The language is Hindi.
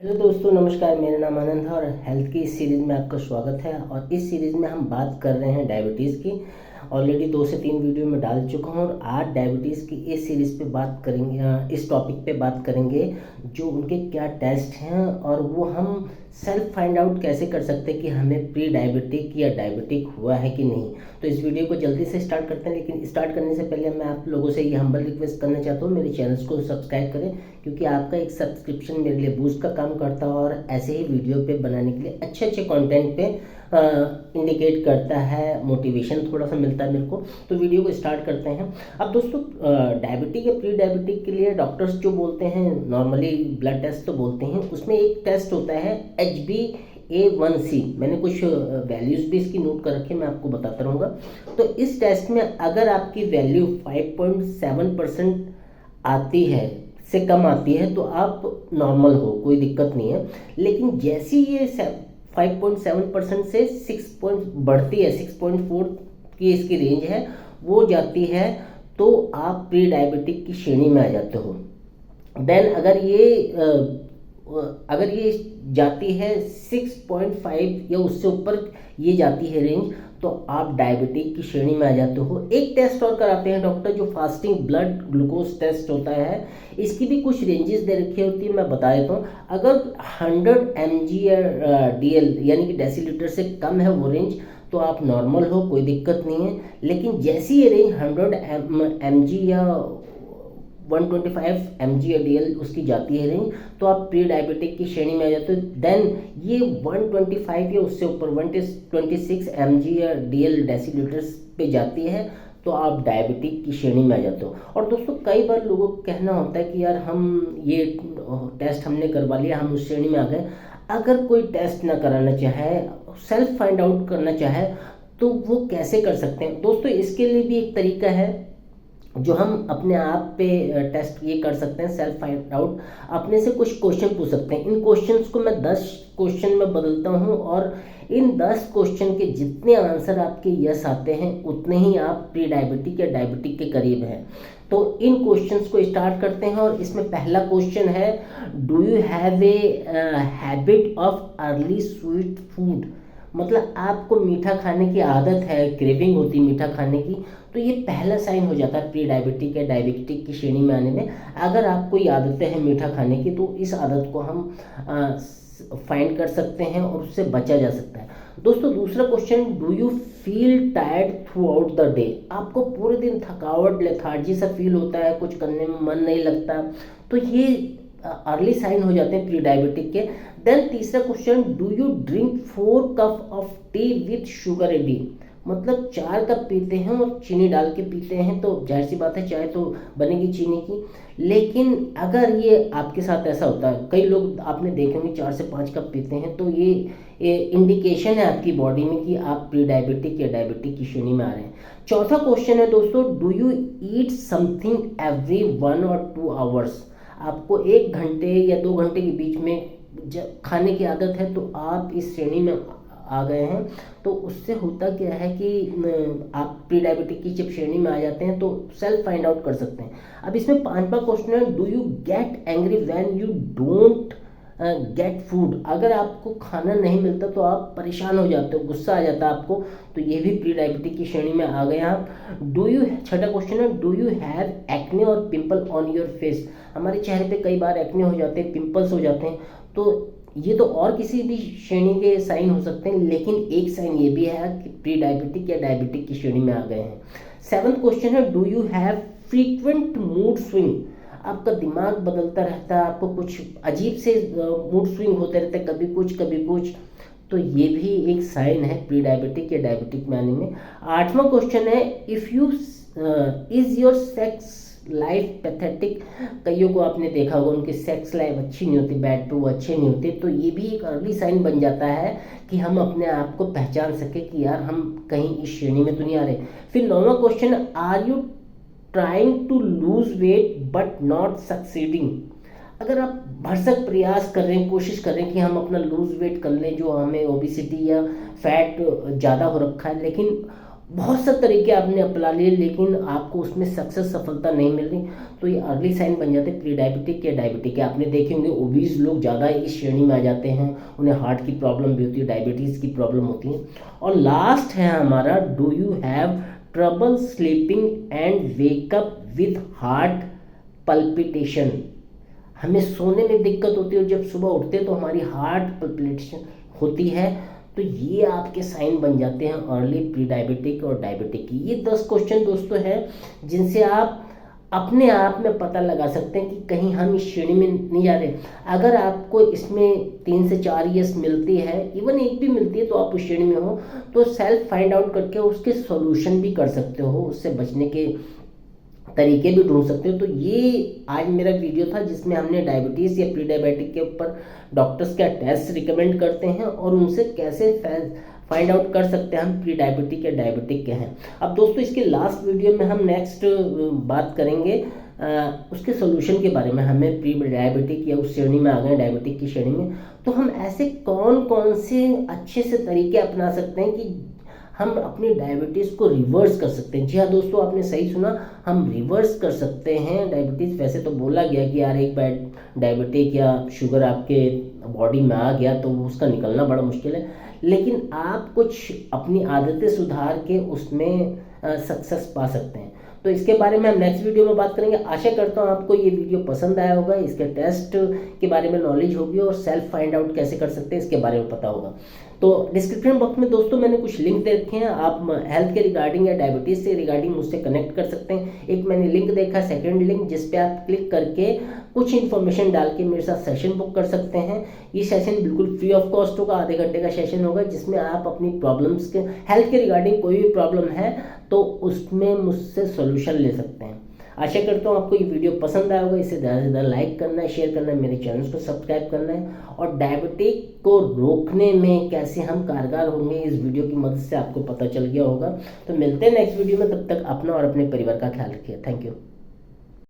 हेलो दोस्तों, नमस्कार। मेरा नाम आनंद है और हेल्थ की इस सीरीज़ में आपका स्वागत है। और इस सीरीज़ में हम बात कर रहे हैं डायबिटीज़ की। ऑलरेडी 2 से 3 वीडियो में डाल चुका हूँ और आज डायबिटीज़ की इस सीरीज़ पे बात करेंगे, इस टॉपिक पे बात करेंगे जो उनके क्या टेस्ट हैं और वो हम सेल्फ फाइंड आउट कैसे कर सकते हैं कि हमें प्री डायबिटिक या डायबिटिक हुआ है कि नहीं। तो इस वीडियो को जल्दी से स्टार्ट करते हैं, लेकिन स्टार्ट करने से पहले मैं आप लोगों से ये हम्बल रिक्वेस्ट करना चाहता हूँ, मेरे चैनल्स को सब्सक्राइब करें, क्योंकि आपका एक सब्सक्रिप्शन मेरे लिए बूस्ट का काम करता है और ऐसे ही वीडियो पे बनाने के लिए अच्छे अच्छे कंटेंट पे इंडिकेट करता है, मोटिवेशन थोड़ा सा मिलता है मेरे को। तो वीडियो को स्टार्ट करते हैं। अब दोस्तों, डायबिटिक या प्री डायबिटिक के लिए डॉक्टर्स जो बोलते हैं, नॉर्मली ब्लड टेस्ट तो बोलते हैं, उसमें एक टेस्ट होता है HbA1c। मैंने कुछ वैल्यूज़ भी इसकी नोट कर रखी है, मैं आपको बताता रहूँगा। तो इस टेस्ट में अगर आपकी वैल्यू 5.7% आती है, से कम आती है, तो आप नॉर्मल हो, कोई दिक्कत नहीं है। लेकिन जैसी ये 5.7% से 6 पॉइंट बढ़ती है, 6.4 की इसकी रेंज है, वो जाती है, तो आप प्री डायबिटिक की श्रेणी में आ जाते हो। देन अगर ये जाती है 6.5 या उससे ऊपर ये जाती है रेंज, तो आप डायबिटिक की श्रेणी में आ जाते हो। एक टेस्ट और कराते हैं डॉक्टर, जो फास्टिंग ब्लड ग्लूकोज टेस्ट होता है। इसकी भी कुछ रेंजेस दे रखी होती है, मैं बता देता हूँ। अगर 100 mg या DL यानी कि डेसीलीटर से कम है वो रेंज, तो आप नॉर्मल हो, कोई दिक्कत नहीं है। लेकिन जैसी ये रेंज 100 mg या 125 mg या DL उसकी जाती है रेंज, तो आप प्री डायबिटिक की श्रेणी में आ जाते हो। देन ये 125 या उससे ऊपर 126 mg या DL डेसीलीटर्स पे जाती है, तो आप डायबिटिक की श्रेणी में आ जाते हो। और दोस्तों, कई बार लोगों को कहना होता है कि यार हम ये टेस्ट हमने करवा लिया, हम उस श्रेणी में आ गए। अगर कोई टेस्ट ना कराना चाहे, सेल्फ फाइंड आउट करना चाहे, तो वो कैसे कर सकते हैं दोस्तों? इसके लिए भी एक तरीका है जो हम अपने आप पे टेस्ट ये कर सकते हैं, सेल्फ फाइंड आउट। अपने से कुछ क्वेश्चन पूछ सकते हैं। इन क्वेश्चंस को मैं 10 क्वेश्चन में बदलता हूँ और इन 10 क्वेश्चन के जितने आंसर आपके यस आते हैं, उतने ही आप प्री डायबिटिक या डायबिटिक के करीब हैं। तो इन क्वेश्चंस को स्टार्ट करते हैं और इसमें पहला क्वेश्चन है, do you have a habit of early sweet food? मतलब आपको मीठा खाने की आदत है, क्रेविंग होती है मीठा खाने की। तो ये पहला साइन हो जाता है प्री डायबिटिक या डायबिटिक की श्रेणी में आने में। अगर आपको ये आदतें हैं मीठा खाने की, तो इस आदत को हम फाइंड कर सकते हैं और उससे बचा जा सकता है। दोस्तों, दूसरा question, do you feel tired through out the day? आपको पूरे दिन थकावट, लेथार्जी सा फील होता है, कुछ करने में मन नहीं लगता, तो ये अर्ली साइन हो जाते हैं प्री डायबिटिक के। देन तीसरा question, do you drink 4 cup of tea with sugar added? मतलब 4 कप पीते हैं और चीनी डाल के पीते हैं, तो जाहिर सी बात है चाय तो बनेगी चीनी की। लेकिन अगर ये आपके साथ ऐसा होता है, कई लोग आपने देखे होंगे 4 से 5 कप पीते हैं, तो ये इंडिकेशन है आपकी बॉडी में कि आप प्री डायबिटिक या डायबिटिक की श्रेणी में आ रहे हैं। चौथा क्वेश्चन है दोस्तों, do you eat something every 1 और 2 आवर्स? आपको 1 घंटे या 2 घंटे के बीच में जब खाने की आदत है, तो आप इस श्रेणी में आ गए हैं। तो उससे होता क्या है कि आप प्री डायबिटिक की जब श्रेणी में आ जाते हैं, तो सेल्फ फाइंड आउट कर सकते हैं। अब इसमें 5वां क्वेश्चन है, do you get angry when you don't get food? अगर आपको खाना नहीं मिलता तो आप परेशान हो जाते हो, गुस्सा आ जाता है आपको, तो ये भी प्री डायबिटिक की श्रेणी में आ गए आप। छठा क्वेश्चन है, डू यू हैव एक्ने और पिंपल ऑन योर फेस? हमारे चेहरे पे कई बार एक्ने हो जाते हैं, पिंपल्स हो जाते हैं, तो ये तो और किसी भी श्रेणी के साइन हो सकते हैं, लेकिन एक साइन ये भी है कि प्री डायबिटिक या डायबिटिक की श्रेणी में आ गए हैं। 7वां क्वेश्चन है, do you have frequent mood swing? आपका दिमाग बदलता रहता है, आपको कुछ अजीब से मूड स्विंग होते रहते हैं, कभी कुछ कभी कुछ, तो ये भी एक साइन है प्री डायबिटिक या डायबिटिक में आने में। 8वां क्वेश्चन है, if you is your sex life pathetic? कईयों को आपने देखा होगा उनकी सेक्स लाइफ अच्छी नहीं होती, बेड पे वो अच्छे नहीं होते, तो ये भी एक अर्ली साइन बन जाता है कि हम अपने आप को पहचान सके कि यार हम कहीं इस श्रेणी में तो नहीं आ रहे। फिर 9वां question, are you trying to lose weight but not succeeding? अगर आप भरसक प्रयास कर रहे हैं, कोशिश कर रहे हैं कि हम अपना लूज वेट कर लें, जो हमें ओबिसिटी या फैट ज़्यादा हो रखा है, लेकिन बहुत से तरीके आपने अपना लिए लेकिन आपको उसमें सक्सेस सफलता नहीं मिल रही, तो ये अर्ली साइन बन जाते हैं प्री डायबिटिक या डायबिटिक। आपने देखे होंगे ओबीज लोग ज़्यादा इस श्रेणी में आ जाते हैं, उन्हें हार्ट की प्रॉब्लम भी होती है, डायबिटीज़ की प्रॉब्लम होती है। और लास्ट है हमारा, do you have trouble sleeping and wake up with heart palpitation. हमें सोने में दिक्कत होती है और जब सुबह उठते हैं तो हमारी हार्ट पल्पिटेशन होती है, तो ये आपके साइन बन जाते हैं अर्ली प्री डायबिटिक और डायबिटिक की। ये 10 क्वेश्चन दोस्तों हैं जिनसे आप अपने आप में पता लगा सकते हैं कि कहीं हम इस श्रेणी में नहीं जा रहे। अगर आपको इसमें 3 से 4 यस मिलती है, इवन एक भी मिलती है, तो आप उस श्रेणी में हो, तो सेल्फ फाइंड आउट करके उसके सॉल्यूशन भी कर सकते हो, उससे बचने के तरीके भी ढूंढ सकते हो। तो ये आज मेरा वीडियो था जिसमें हमने डायबिटीज़ या प्री डायबिटिक के ऊपर डॉक्टर्स क्या टेस्ट रिकमेंड करते हैं और उनसे कैसे फाइंड आउट कर सकते हैं हम प्री डायबिटिक या डायबिटिक के हैं। अब दोस्तों इसके लास्ट वीडियो में हम नेक्स्ट बात करेंगे उसके सोल्यूशन के बारे में। हमें प्री डायबिटिक या उस श्रेणी में आ गए डायबिटिक की श्रेणी में, तो हम ऐसे कौन कौन से अच्छे से तरीके अपना सकते हैं कि हम अपनी डायबिटीज़ को रिवर्स कर सकते हैं। जी हाँ दोस्तों, आपने सही सुना, हम रिवर्स कर सकते हैं डायबिटीज़। वैसे तो बोला गया कि यार एक बार डायबिटिक या शुगर आपके बॉडी में आ गया तो उसका निकलना बड़ा मुश्किल है, लेकिन आप कुछ अपनी आदतें सुधार के उसमें सक्सेस पा सकते हैं। तो इसके बारे में हम नेक्स्ट वीडियो में बात करेंगे। आशा करता हूँ आपको ये वीडियो पसंद आया होगा, इसके टेस्ट के बारे में नॉलेज होगी और सेल्फ फाइंड आउट कैसे कर सकते हैं इसके बारे में पता होगा। तो डिस्क्रिप्शन बॉक्स में दोस्तों मैंने कुछ लिंक दे रखे हैं, आप हेल्थ के रिगार्डिंग या डायबिटीज़ से रिगार्डिंग मुझसे कनेक्ट कर सकते हैं। एक मैंने लिंक देखा, सेकंड लिंक, जिस पे आप क्लिक करके कुछ इन्फॉर्मेशन डाल के मेरे साथ सेशन बुक कर सकते हैं। ये सेशन बिल्कुल फ्री ऑफ कॉस्ट होगा, आधे घंटे का सेशन होगा, जिसमें आप अपनी प्रॉब्लम्स के हेल्थ के रिगार्डिंग कोई भी प्रॉब्लम है तो उसमें मुझसे सोल्यूशन ले सकते हैं। आशा करता हूँ आपको ये वीडियो पसंद आया होगा। इसे ज़्यादा से ज़्यादा लाइक करना है, शेयर करना है, मेरे चैनल को सब्सक्राइब करना है, और डायबिटिक को रोकने में कैसे हम कारगर होंगे इस वीडियो की मदद से आपको पता चल गया होगा। तो मिलते हैं नेक्स्ट वीडियो में, तब तक अपना और अपने परिवार का ख्याल रखिए। Thank you.